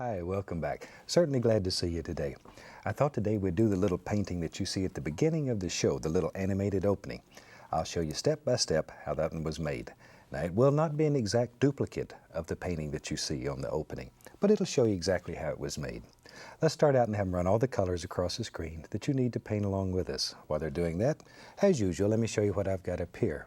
Hi, welcome back. Certainly glad to see you today. I thought today we'd do the little painting that you see at the beginning of the show, the little animated opening. I'll show you step by step how that one was made. Now, it will not be an exact duplicate of the painting that you see on the opening, but it'll show you exactly how it was made. Let's start out and have them run all the colors across the screen that you need to paint along with us. While they're doing that, as usual, let me show you what I've got up here.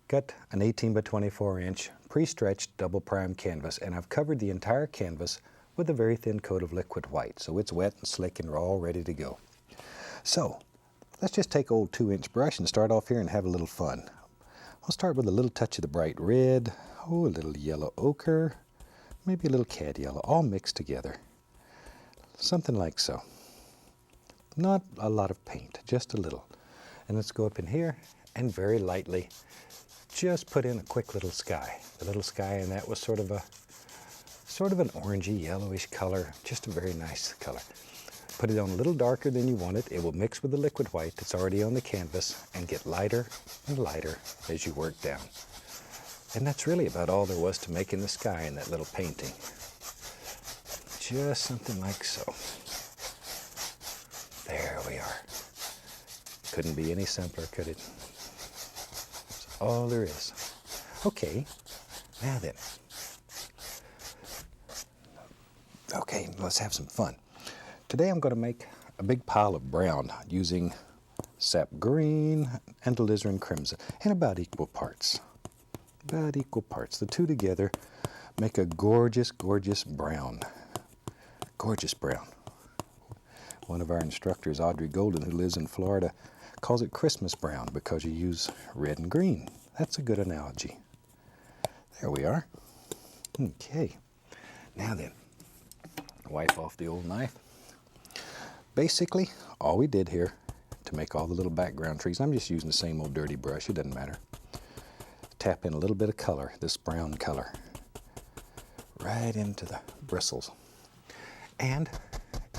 Got an 18 by 24 inch pre-stretched double prime canvas, and I've covered the entire canvas with a very thin coat of liquid white, so it's wet and slick and all ready to go. So let's just take old 2-inch brush and start off here and have a little fun. I'll start with a little touch of the bright red, a little yellow ochre, maybe a little cad yellow, all mixed together. Something like so. Not a lot of paint, just a little. And let's go up in here and very lightly just put in a quick little sky. The little sky, and that was sort of an orangey yellowish color, just a very nice color. Put it on a little darker than you want it. It will mix with the liquid white that's already on the canvas and get lighter and lighter as you work down. And that's really about all there was to making the sky in that little painting. Just something like so. There we are. Couldn't be any simpler, could it? That's all there is. Okay, now then. Okay, let's have some fun. Today I'm going to make a big pile of brown using sap green and alizarin crimson in about equal parts. About equal parts. The two together make a gorgeous, gorgeous brown. Gorgeous brown. One of our instructors, Audrey Golden, who lives in Florida, calls it Christmas brown because you use red and green. That's a good analogy. There we are. Okay, now then. Wipe off the old knife. Basically, all we did here to make all the little background trees, I'm just using the same old dirty brush, it doesn't matter. Tap in a little bit of color, this brown color, right into the bristles. And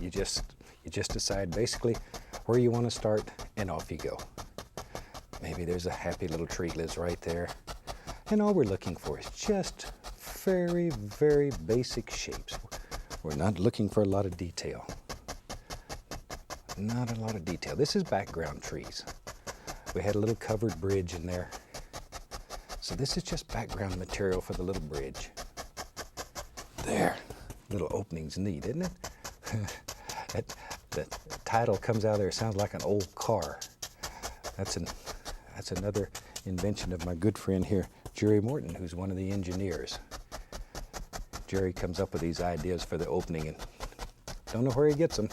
you just decide basically where you want to start, and off you go. Maybe there's a happy little tree lives right there. And all we're looking for is just very, very basic shapes. We're not looking for a lot of detail. Not a lot of detail. This is background trees. We had a little covered bridge in there. So this is just background material for the little bridge. There. Little opening's neat, isn't it? The title comes out there, it sounds like an old car. That's another invention of my good friend here, Jerry Morton, who's one of the engineers. Jerry comes up with these ideas for the opening and don't know where he gets them,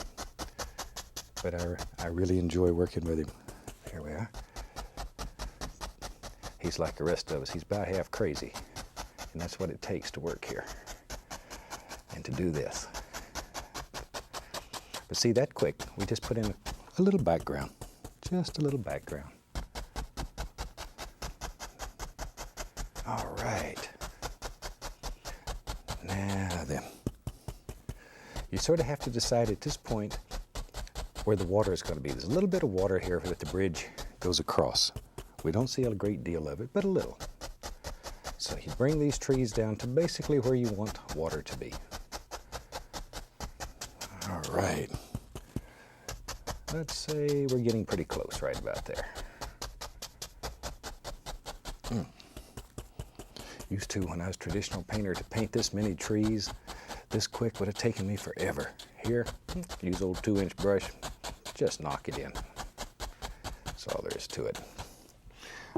but I really enjoy working with him. There we are. He's like the rest of us. He's about half crazy, and that's what it takes to work here and to do this. But see, that quick, we just put in a little background, just a little background. All right. Now then, you sort of have to decide at this point where the water is going to be. There's a little bit of water here that the bridge goes across. We don't see a great deal of it, but a little. So you bring these trees down to basically where you want water to be. All right. Let's say we're getting pretty close right about there. Used to, when I was a traditional painter, to paint this many trees this quick would have taken me forever. Here, use old 2-inch brush, just knock it in. That's all there is to it.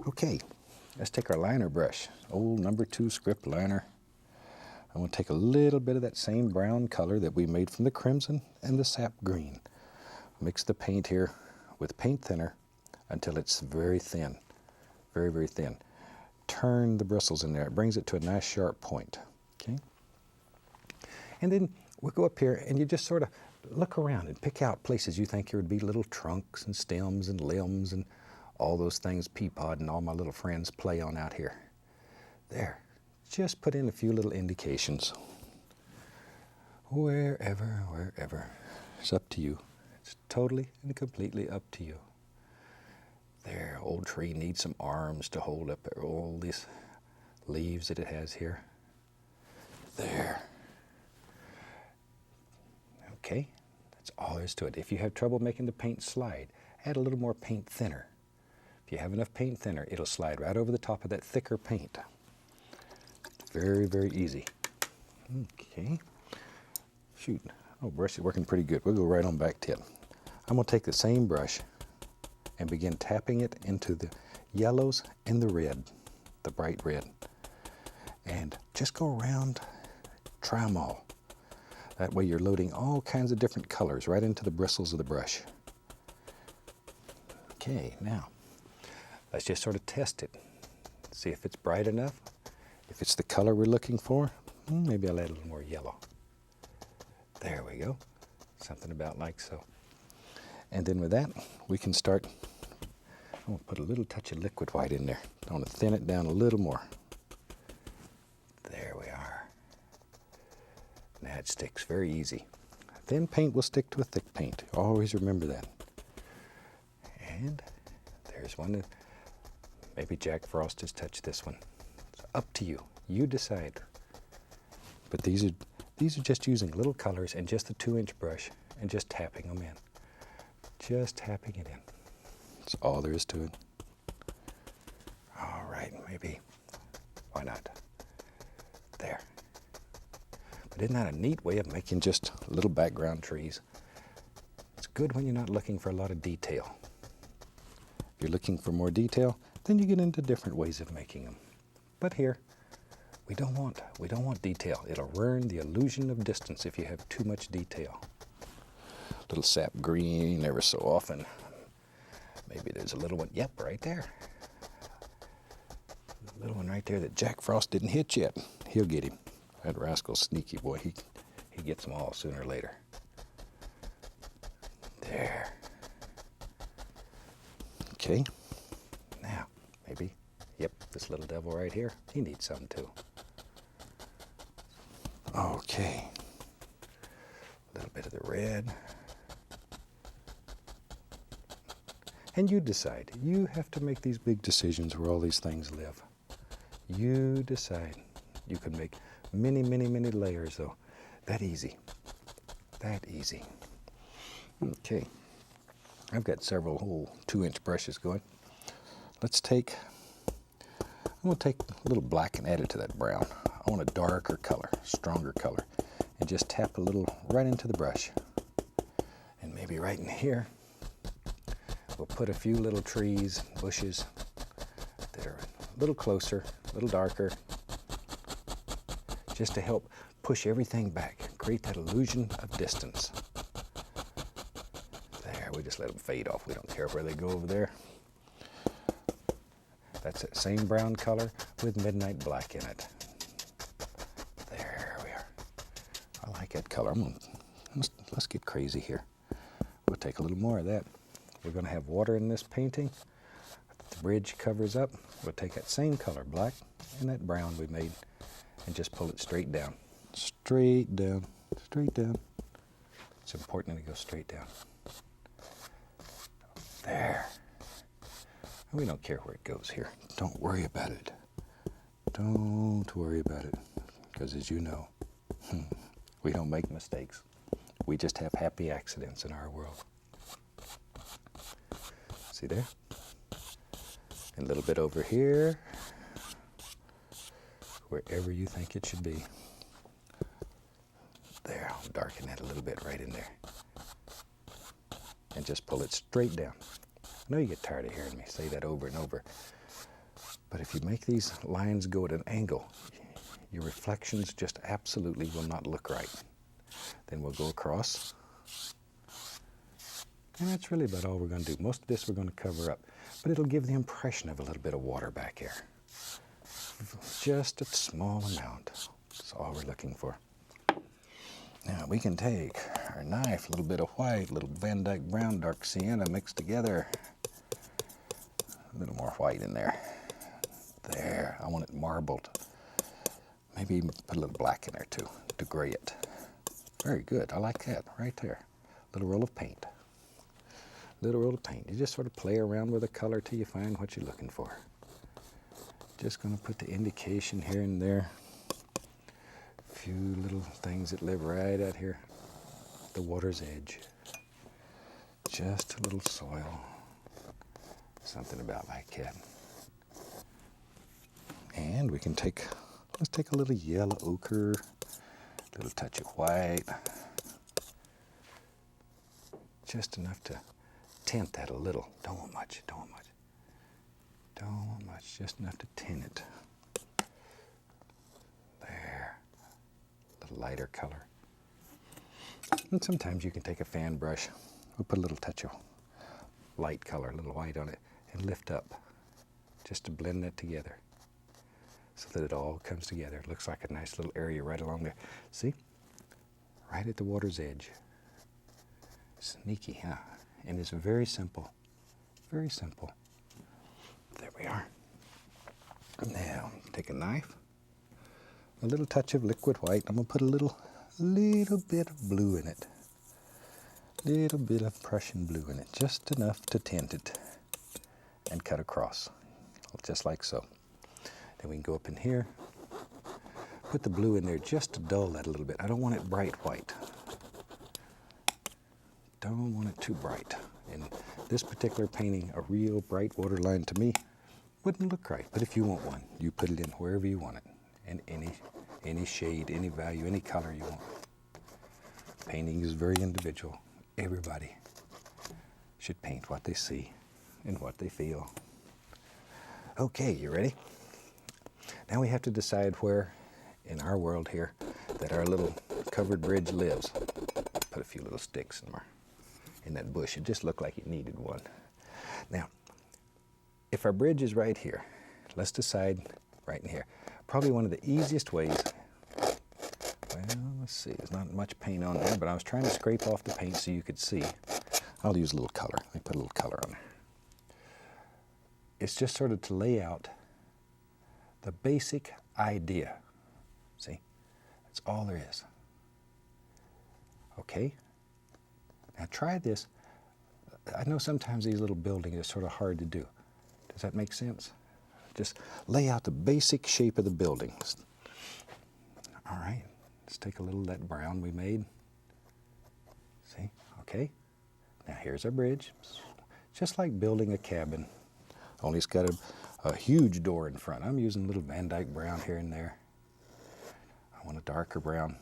Okay, let's take our liner brush, old number 2 script liner. I'm going to take a little bit of that same brown color that we made from the crimson and the sap green. Mix the paint here with paint thinner until it's very thin, very, very thin. Turn the bristles in there. It brings it to a nice sharp point. Okay? And then we'll go up here and you just sort of look around and pick out places you think there would be little trunks and stems and limbs and all those things Peapod and all my little friends play on out here. There. Just put in a few little indications. Wherever. It's up to you. It's totally and completely up to you. There, old tree needs some arms to hold up all these leaves that it has here. There. Okay, that's all there is to it. If you have trouble making the paint slide, add a little more paint thinner. If you have enough paint thinner, it'll slide right over the top of that thicker paint. Very, very easy. Okay. Shoot. Oh, brush is working pretty good. We'll go right on back to it. I'm going to take the same brush and begin tapping it into the yellows and the red, the bright red. And just go around, try them all. That way you're loading all kinds of different colors right into the bristles of the brush. Okay, now let's just sort of test it. See if it's bright enough. If it's the color we're looking for, maybe I'll add a little more yellow. There we go. Something about like so. And then with that, we can start. I'm going to put a little touch of liquid white in there. I want to thin it down a little more. There we are. Now it sticks very easy. Thin paint will stick to a thick paint. Always remember that. And there's one that maybe Jack Frost has touched this one. It's up to you. You decide. But these are just using little colors and just the 2-inch brush and just tapping them in. Just tapping it in. That's all there is to it. All right, maybe. Why not? There. But isn't that a neat way of making just little background trees? It's good when you're not looking for a lot of detail. If you're looking for more detail, then you get into different ways of making them. But here, we don't want detail. It'll ruin the illusion of distance if you have too much detail. Little sap green ever so often. Maybe there's a little one. Yep, right there. A little one right there that Jack Frost didn't hit yet. He'll get him. That rascal sneaky boy, he gets them all sooner or later. There. Okay. Now, maybe, yep, this little devil right here, he needs some too. Okay. A little bit of the red. And you decide. You have to make these big decisions where all these things live. You decide. You can make many, many, many layers, though. That easy. That easy. Okay. I've got several whole 2-inch brushes going. Let's take, I'm going to take a little black and add it to that brown. I want a darker color, stronger color. And just tap a little right into the brush. And maybe right in here, we'll put a few little trees, bushes that are a little closer, a little darker, just to help push everything back, create that illusion of distance. There, we just let them fade off. We don't care where they go over there. That's that same brown color with midnight black in it. There we are. I like that color. Let's get crazy here. We'll take a little more of that. We're going to have water in this painting. The bridge covers up. We'll take that same color, black, and that brown we made, and just pull it straight down. Straight down, straight down. It's important to go straight down. There. We don't care where it goes here. Don't worry about it. Don't worry about it. Because as you know, we don't make mistakes. We just have happy accidents in our world. See there? And a little bit over here. Wherever you think it should be. There, I'll darken that a little bit right in there. And just pull it straight down. I know you get tired of hearing me say that over and over. But if you make these lines go at an angle, your reflections just absolutely will not look right. Then we'll go across. And that's really about all we're going to do. Most of this we're going to cover up. But it'll give the impression of a little bit of water back here. Just a small amount. That's all we're looking for. Now we can take our knife, a little bit of white, a little Van Dyke brown, dark sienna mixed together. A little more white in there. There, I want it marbled. Maybe even put a little black in there too, to gray it. Very good, I like that, right there. Little roll of paint. Little roll of paint. You just sort of play around with the color till you find what you're looking for. Just going to put the indication here and there. A few little things that live right out here. the water's edge. Just a little soil. Something about like that. And we can let's take a little yellow ochre, a little touch of white. Just enough to tint that a little. Don't want much, don't want much. Don't want much, just enough to tint it. There, a little lighter color. And sometimes you can take a fan brush, we'll put a little touch of light color, a little white on it, and lift up, just to blend that together, so that it all comes together. It looks like a nice little area right along there. See? Right at the water's edge. Sneaky, huh? And it's very simple. Very simple. There we are. Now, take a knife, a little touch of liquid white. I'm going to put a little bit of blue in it. Little bit of Prussian blue in it. Just enough to tint it and cut across. Just like so. Then we can go up in here, put the blue in there just to dull that a little bit. I don't want it bright white. Don't want it too bright. In this particular painting, a real bright waterline to me wouldn't look right. But if you want one, you put it in wherever you want it. And any shade, any value, any color you want. Painting is very individual. Everybody should paint what they see and what they feel. Okay, you ready? Now we have to decide where in our world here that our little covered bridge lives. Put a few little sticks in that bush. It just looked like it needed one. Now, if our bridge is right here, let's decide right in here. Probably one of the easiest ways, well, let's see, there's not much paint on there, but I was trying to scrape off the paint so you could see. I'll use a little color. Let me put a little color on there. It's just sort of to lay out the basic idea. See? That's all there is. Okay? Now try this. I know sometimes these little buildings are sort of hard to do. Does that make sense? Just lay out the basic shape of the buildings. All right, let's take a little of that brown we made. See? Okay. Now here's our bridge. Just like building a cabin, only it's got a huge door in front. I'm using a little Van Dyke brown here and there. I want a darker brown.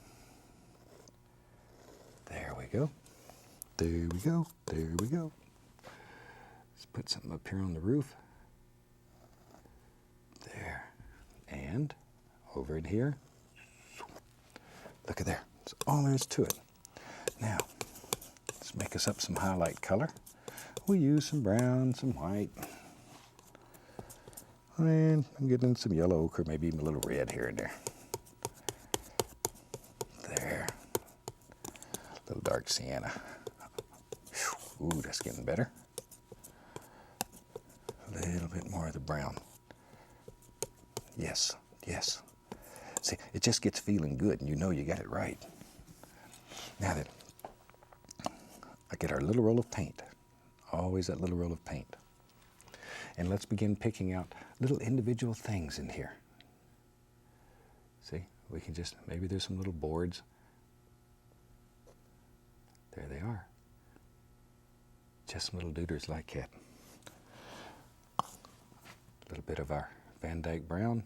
There we go. There we go. There we go. Let's put something up here on the roof. There. And over in here. Look at there. That's all there is to it. Now, let's make us up some highlight color. We'll use some brown, some white. And I'm getting some yellow ochre, maybe even a little red here and there. There. A little dark sienna. Ooh, that's getting better. A little bit more of the brown. Yes, yes. See, it just gets feeling good, and you know you got it right. Now that I get our little roll of paint, always that little roll of paint. And let's begin picking out little individual things in here. See, we can just, maybe there's some little boards. There they are. Just some little dooders like that. A little bit of our Van Dyke brown.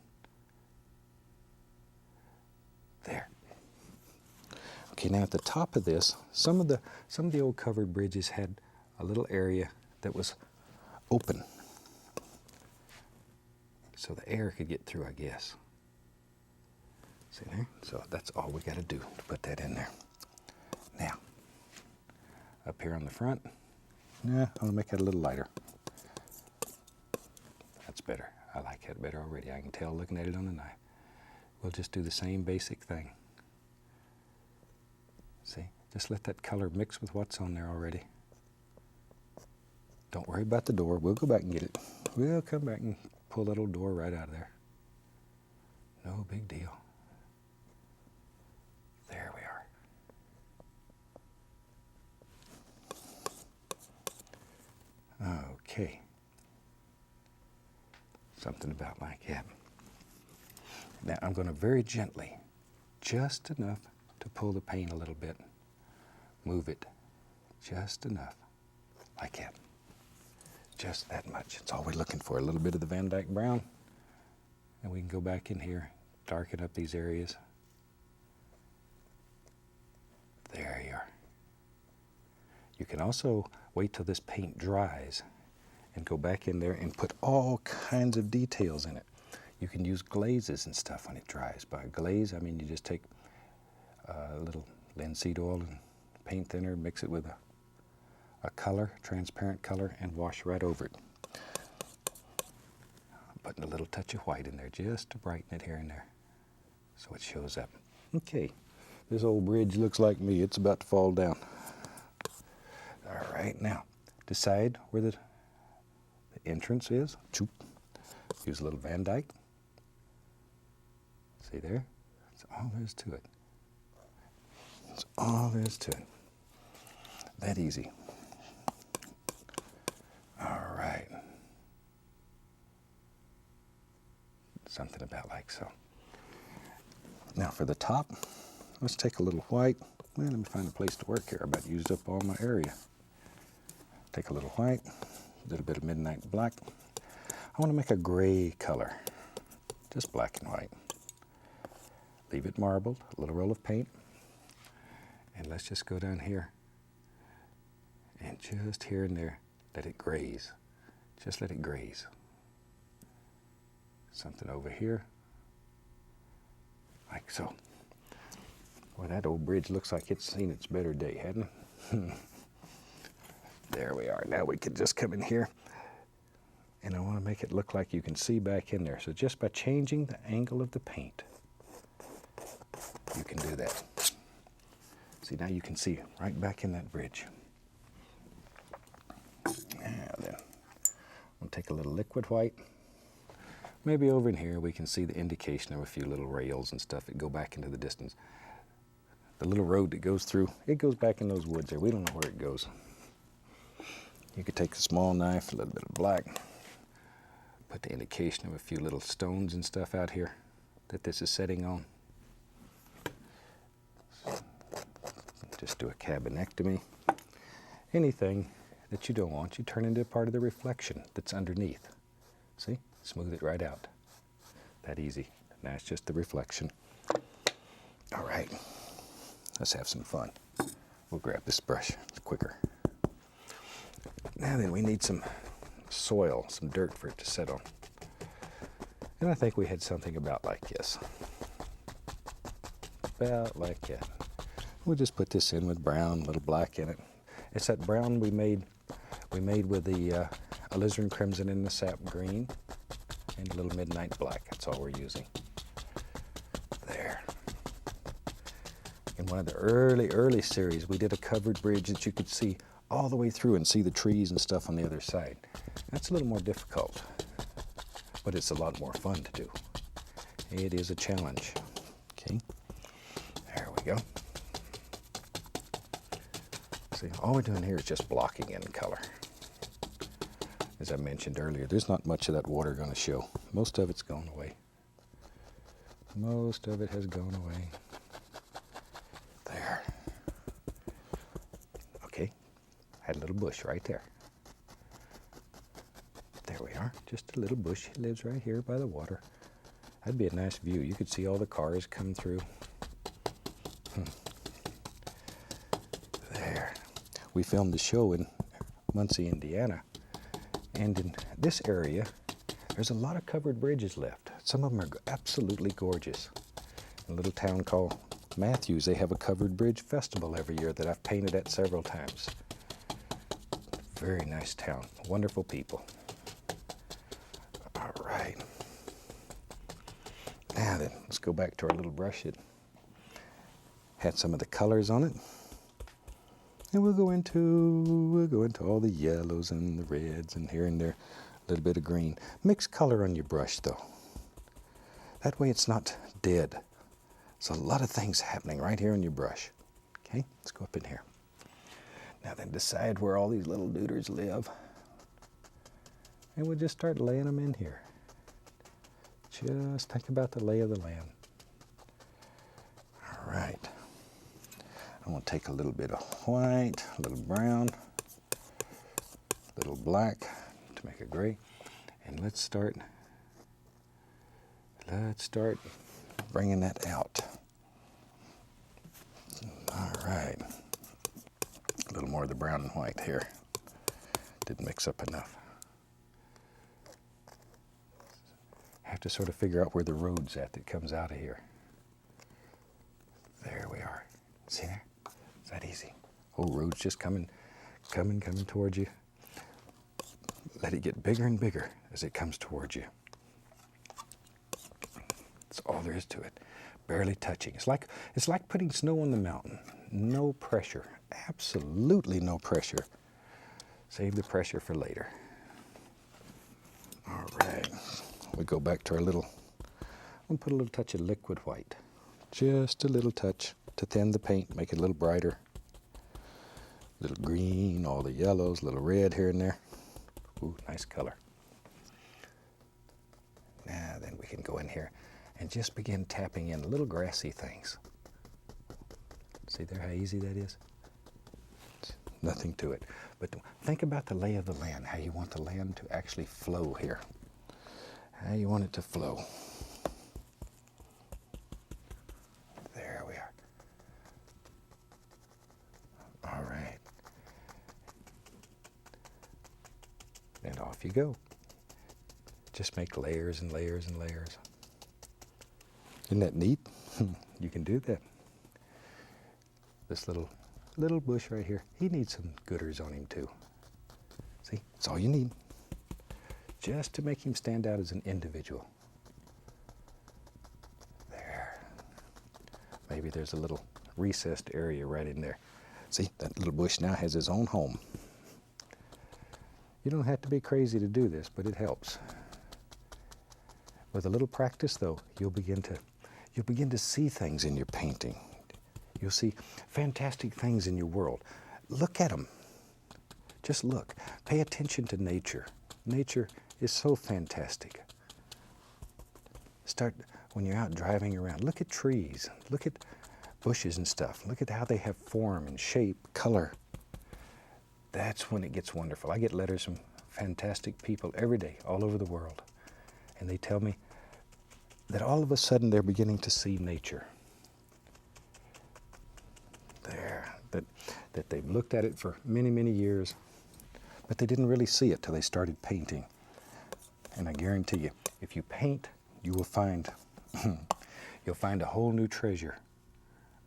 There. Okay, now at the top of this, some of the old covered bridges had a little area that was open, so the air could get through, I guess. See there? So that's all we got to do to put that in there. Now, up here on the front, I'm gonna make that a little lighter. That's better. I like that better already. I can tell looking at it on the knife. We'll just do the same basic thing. See, just let that color mix with what's on there already. Don't worry about the door. We'll go back and get it. We'll come back and pull that old door right out of there. No big deal. There we are. Okay. Something about like that. Now I'm going to very gently, just enough to pull the paint a little bit move it just enough, like that. Just that much. That's all we're looking for. A little bit of the Van Dyke brown. And we can go back in here, darken up these areas. There you are. You can also wait till this paint dries and go back in there and put all kinds of details in it. You can use glazes and stuff when it dries. By glaze, I mean you just take a little linseed oil and paint thinner, mix it with a color, transparent color, and wash right over it. Putting a little touch of white in there just to brighten it here and there so it shows up. Okay, this old bridge looks like me. It's about to fall down. All right, now decide where the entrance is. Use a little Van Dyke. See there? That's all there is to it. That's all there is to it. That easy. All right. Something about like so. Now for the top, let's take a little white. Well, let me find a place to work here. I about used up all my area. Take a little white, a little bit of midnight black. I want to make a gray color, just black and white. Leave it marbled, a little roll of paint. And let's just go down here and just here and there, let it graze. Just let it graze. Something over here, like so. Boy, that old bridge looks like it's seen its better day, hadn't it? There we are. Now we can just come in here, and I want to make it look like you can see back in there. So just by changing the angle of the paint, you can do that. See, now you can see right back in that bridge. Now then, I'm going to take a little liquid white. Maybe over in here we can see the indication of a few little rails and stuff that go back into the distance. The little road that goes through, it goes back in those woods there. We don't know where it goes. You could take a small knife, a little bit of black, put the indication of a few little stones and stuff out here that this is setting on. Just do a cabinectomy. Anything that you don't want, you turn into part of the reflection that's underneath. See? Smooth it right out. That easy. Now it's just the reflection. All right. Let's have some fun. We'll grab this brush. It's quicker. Now then, we need some soil, some dirt for it to set on. And I think we had something about like this. About like that. We'll just put this in with brown, a little black in it. It's that brown we made with the alizarin crimson and the sap green and a little midnight black. That's all we're using. There. In one of the early series, we did a covered bridge that you could see all the way through and see the trees and stuff on the other side. That's a little more difficult, but it's a lot more fun to do. It is a challenge. Okay, there we go. See, all we're doing here is just blocking in color. As I mentioned earlier, there's not much of that water going to show. Most of it's gone away. Most of it has gone away. There. Okay, had a little bush right there. There we are, just a little bush. It lives right here by the water. That'd be a nice view. You could see all the cars come through. There. We filmed the show in Muncie, Indiana. And in this area, there's a lot of covered bridges left. Some of them are absolutely gorgeous. In a little town called Matthews, they have a covered bridge festival every year that I've painted at several times. Very nice town, wonderful people. All right. Now then, let's go back to our little brush that had some of the colors on it. And we'll go into all the yellows and the reds and here and there, a little bit of green. Mix color on your brush though. That way it's not dead. There's a lot of things happening right here on your brush. Okay, let's go up in here. Now then, decide where all these little duders live. And we'll just start laying them in here. Just think about the lay of the land. All right. I'm going to take a little bit of white, a little brown, a little black to make a gray, and let's start bringing that out. All right, a little more of the brown and white here. Didn't mix up enough. Have to sort of figure out where the road's at that comes out of here. There we are. See there? Is that easy? Oh, road's just coming towards you. Let it get bigger and bigger as it comes towards you. That's all there is to it. Barely touching. It's like putting snow on the mountain. No pressure. Absolutely no pressure. Save the pressure for later. All right. We go back to our little, we'll put a little touch of liquid white. Just a little touch to thin the paint, make it a little brighter. Little green, all the yellows, little red here and there. Ooh, nice color. Now then we can go in here and just begin tapping in little grassy things. See there how easy that is? It's nothing to it. But think about the lay of the land, how you want the land to actually flow here. How you want it to flow. There we are. All right. And off you go. Just make layers and layers and layers. Isn't that neat? You can do that. This little bush right here, he needs some gooders on him too. See, that's all you need. Just to make him stand out as an individual. There. Maybe there's a little recessed area right in there. See, that little bush now has his own home. You don't have to be crazy to do this, but it helps. With a little practice, though, you'll begin to see things in your painting. You'll see fantastic things in your world. Look at them. Just look. Pay attention to nature. Nature is so fantastic. Start when you're out driving around. Look at trees. Look at bushes and stuff. Look at how they have form and shape, color. That's when it gets wonderful. I get letters from fantastic people every day, all over the world. And they tell me that all of a sudden they're beginning to see nature. That they've looked at it for many, many years, but they didn't really see it till they started painting. And I guarantee you, if you paint, you will find, you'll find a whole new treasure,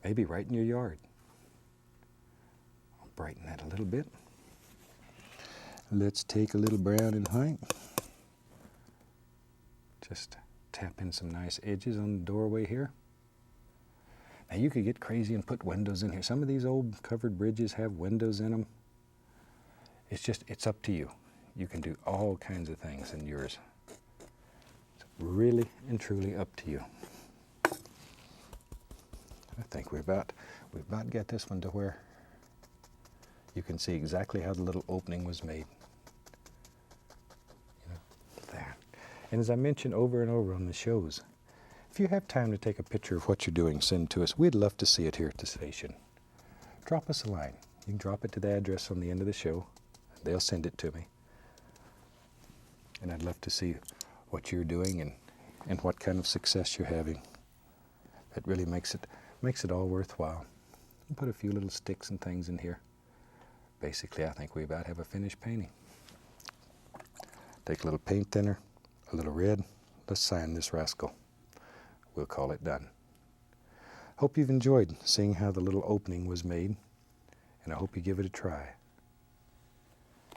maybe right in your yard. I'll brighten that a little bit. Let's take a little brown and white. Just tap in some nice edges on the doorway here. Now you could get crazy and put windows in here. Some of these old covered bridges have windows in them. It's up to you. You can do all kinds of things in yours. It's really and truly up to you. I think we've about got this one to where you can see exactly how the little opening was made. You know, there. And as I mentioned over and over on the shows, if you have time to take a picture of what you're doing, send to us. We'd love to see it here at the station. Drop us a line. You can drop it to the address on the end of the show. They'll send it to me. And I'd love to see what you're doing and what kind of success you're having. That really makes it all worthwhile. We'll put a few little sticks and things in here. Basically, I think we about have a finished painting. Take a little paint thinner, a little red. Let's sign this rascal. We'll call it done. Hope you've enjoyed seeing how the little opening was made, and I hope you give it a try.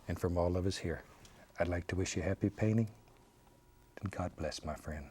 And from all of us here, I'd like to wish you happy painting, and God bless, my friend.